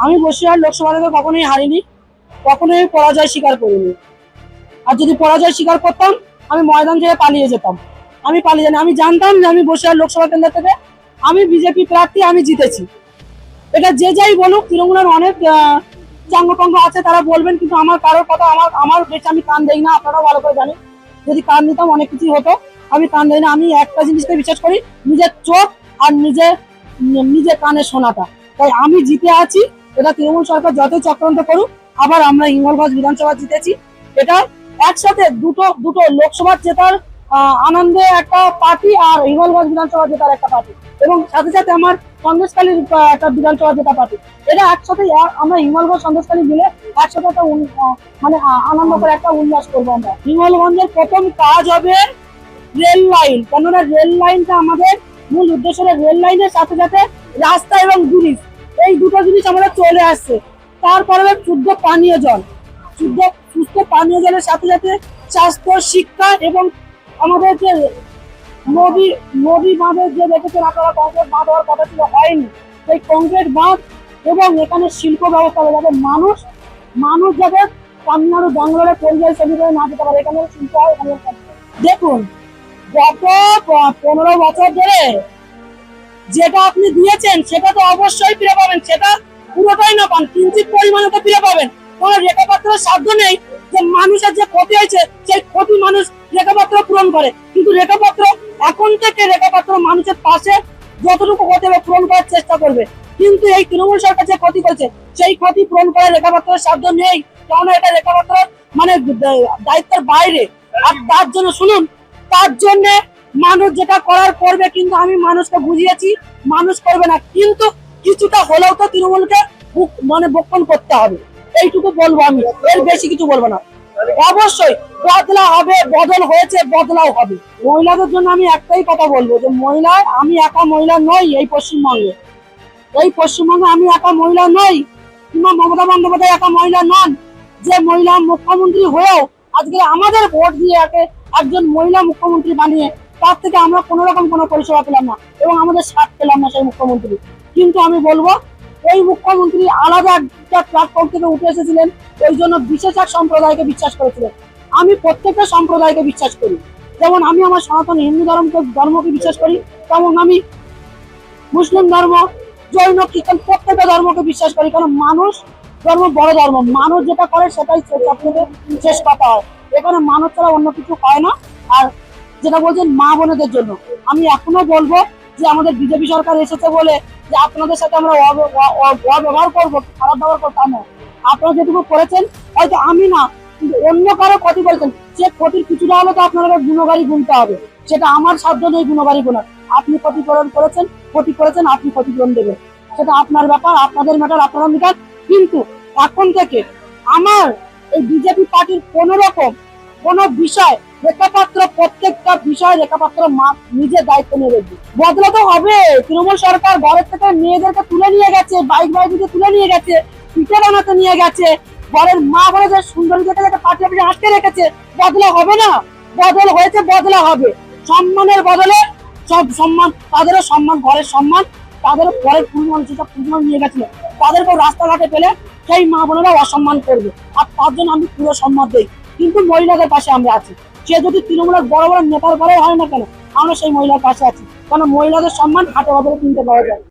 আমি বসিরহাট লোকসভা থেকে কখনোই হারিনি, কখনোই পরাজয় স্বীকার করিনি। আর যদি পরাজয় স্বীকার করতাম আমি ময়দান থেকে পালিয়ে যেতাম। আমি পালিয়ে যাই, আমি জানতাম যে আমি বসিরহাট লোকসভা কেন্দ্র থেকে আমি বিজেপি প্রার্থী, আমি জিতেছি। এটা যে যাই বলুক, তৃণমূলের অনেক চাঙ্গপাঙ্গ আছে, তারা বলবেন, কিন্তু আমার কারোর কথা আমার আমার বেশ আমি কান দেই না, আপনারাও ভালো করে জানেন। যদি কান দিতাম অনেক কিছু হতো, আমি কান দেই না। আমি একটা জিনিসকে বিশ্বাস করি, নিজের চোখ আর নিজের কানে শোনাটা। তাই আমি জিতে আছি। এটা তৃণমূল সরকার যতই চক্রান্ত করুক, আবার আমরা হিঙ্গলগঞ্জ বিধানসভা জিতেছি। এটা একসাথে দুটো দুটো লোকসভা জেতার আনন্দে একটা পার্টি, আর হিঙ্গলগঞ্জ বিধানসভা জেতার একটা পার্টি, এবং সাথে সাথে আমার সন্দেশখালীর একটা বিধানসভা জেতা পার্টি। এটা একসাথে আমরা হিঙ্গলগঞ্জ সন্দেশখালী মিলে একসাথে একটা মানে আনন্দ করে একটা উল্লাস করবো আমরা। হিঙ্গলগঞ্জের প্রথম কাজ হবে রেল লাইন, কেননা রেল লাইনটা আমাদের মূল উদ্দেশ্য। রেল লাইনের সাথে সাথে রাস্তা এবং ব্রিজ, এই দুটো জিনিস আমাদের চলে আসছে। তারপরে শুদ্ধ পানীয় জল, সুস্থ পানীয় জলের সাথে সাথে স্বাস্থ্য, শিক্ষা, এবং আমাদের যে নদী বাঁধের যে দেখেছেন আপনারা, কংক্রিট বাঁধ হওয়ার কথা ছিল, হয়নি। সেই কংক্রিট বাঁধ এবং এখানে শিল্প ব্যবস্থা হবে, যাতে মানুষ যাতে তামিলনাড়ু, ব্যাঙ্গালোরে পরিযায়ী শ্রমিক হয়ে না যেতে পারে, এখানে শিল্প হয়। দেখুন, গত 15 বছর ধরে যেটা আপনি দিয়েছেন সেটা তো অবশ্যই ফিরে পাবেন, সেটা পুরোটাই না পান, কিঞ্চিত পরিমাণে তো ফিরে পাবেন। কোনো রেখাপাত্রের সাধ্য নেই যে মানুষের যে ক্ষতি হয়েছে সেই ক্ষতি মানুষ রেখাপাত্র পূরণ করে, কিন্তু রেখাপাত্র এখন থেকে রেখাপাত্র মানুষের পাশে যতটুকু হতে হবে পূরণ করার চেষ্টা করবে। কিন্তু এই তৃণমূল সরকার যে ক্ষতি করেছে সেই ক্ষতি পূরণ করার রেখাপাত্রের সাধ্য নেই, কারণ এটা রেখাপাত্র মানে দায়িত্বের বাইরে। আর তার জন্য শুনুন, তার জন্য মানুষ যেটা করার করবে, কিন্তু আমি মানুষকে বুঝিয়েছি মানুষ করবে না, কিন্তু কিছুটা হলেও তো তৃণমূলকে মানে বক্ষণ করতে হবে, এইটুকু বলবো আমি, এর বেশি কিছু বলবো না। অবশ্যই বদলা হবে, বদল হয়েছে, বদলাও হবে। মহিলাদের জন্য আমি একটাই কথা বলবো, যে মহিলা, আমি একা মহিলা নই এই পশ্চিমবঙ্গে আমি একা মহিলা নই, কিংবা মমতা বন্দ্যোপাধ্যায় একা মহিলা নন। যে মহিলা মুখ্যমন্ত্রী হয়েও আজকে আমাদের ভোট দিয়ে একজন মহিলা মুখ্যমন্ত্রী বানিয়ে, তার থেকে আমরা কোনো রকম কোনো পরিষেবা পেলাম না, এবং আমাদের সাথ পেলাম না সেই মুখ্যমন্ত্রী। কিন্তু আমি বলবো, এই মুখ্যমন্ত্রী আলাদা একটা প্ল্যাটফর্ম থেকে উঠে এসেছিলেন, ওই জন্য বিশেষ এক সম্প্রদায়কে বিশ্বাস করেছিলেন। আমি প্রত্যেকটা সম্প্রদায়কে বিশ্বাস করি, যেমন আমি আমার সনাতন হিন্দু ধর্মকে বিশ্বাস করি, তেমন আমি মুসলিম ধর্ম, জৈন, খ্রিস্টান প্রত্যেকটা ধর্মকে বিশ্বাস করি। কারণ মানুষ ধর্ম বড় ধর্ম, মানুষ যেটা করে সেটাই শেষ কথা হয়, এখানে মানুষ ছাড়া অন্য কিছু হয় না। আর যেটা বলছেন মা বোনেদের জন্য, আমি এখনো বলবো যে আমাদের বিজেপি সরকার এসেছে বলে যে আপনাদের সাথে আমরা অব্যবহার করবো, খারাপ ব্যবহার করবো, তা নয়। আপনারা যেটুকু করেছেন, হয়তো আমি না, কিন্তু অন্য কারো ক্ষতি করেছেন, সে ক্ষতির কিছুটা হলে তো আপনারা গুণগারি গুনতে হবে। সেটা আমার সাধ্য নেই গুণগারি গুণার। আপনি ক্ষতিপূরণ করেছেন, আপনি ক্ষতিপূরণ দেবেন, সেটা আপনার ব্যাপার, আপনাদের ম্যাটার, আপনারা মিটার। কিন্তু এখন থেকে আমার এই বিজেপি পার্টির কোন রকম কোন বিষয় রেখাপাত্র, প্রত্যেকটা বিষয় রেখাপাত্র নিজের দায়িত্ব নিয়ে দেখবে। বদলা তো হবে। তৃণমূল সরকার ঘরের থেকে মেয়েদেরকে তুলে নিয়ে গেছে, বাইক তুলে নিয়ে গেছে, পিঠে বানাতে নিয়ে গেছে, ঘরের মা বলে যে সুন্দরী যেটা পার্টি অফিসে আটকে রেখেছে। বদলা হবে না? বদল হয়েছে, বদলা হবে। সম্মানের বদলে সব সম্মান, তাদেরও সম্মান, ঘরের সম্মান, তাদেরও ঘরের পুরো যেটা পুরো নিয়ে গেছিল, তাদেরকেও রাস্তাঘাটে পেলে সেই মা বোনেরা অসম্মান করবে, আর তার জন্য আমি পুরো সম্মান দিই। কিন্তু মহিলাদের পাশে আমরা আছি, সে যদি তৃণমূলের বড় বড় নেতার ঘরে হয় না কেন, আমরা সেই মহিলার পাশে আছি, কারণ মহিলাদের সম্মান হাতে বদলে কিনতে পাওয়া যায়।